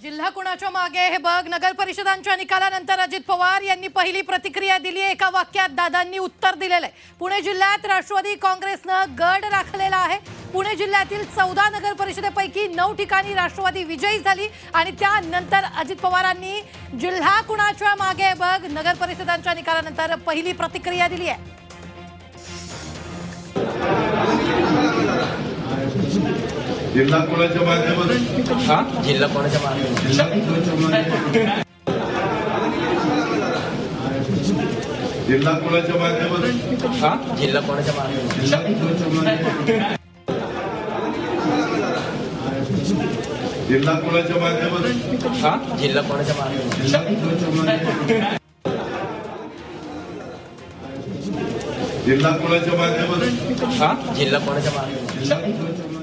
जिल्हा कुणाच्या मागे हे बघ. नगर परिषदांच्या निकालानंतर अजित पवार यांनी पहिली प्रतिक्रिया दिली आहे. एका वाक्यात दादांनी उत्तर दिलेलं आहे. पुणे जिल्ह्यात राष्ट्रवादी काँग्रेसनं गड राखलेला आहे. पुणे जिल्ह्यातील 14 नगर परिषदेपैकी 9 ठिकाणी राष्ट्रवादी विजयी झाली आणि त्यानंतर अजित पवारांनी जिल्हा कुणाच्या मागे बघ नगर परिषदांच्या निकालानंतर पहिली प्रतिक्रिया दिली आहे. जिल्हा कोणाच्या माध्यमातून जिल्हा कोणाच्या माध्यमातून जिल्हा कोणाच्या माध्यमातून जिल्हा कोणाच्या माध्यमातून जिल्हा कोणाच्या माध्यमातून जिल्हा कोणाच्या माध्यमातून जिल्हा कोणाच्या माध्यमातून जिल्हा कोणाच्या माध्यमातून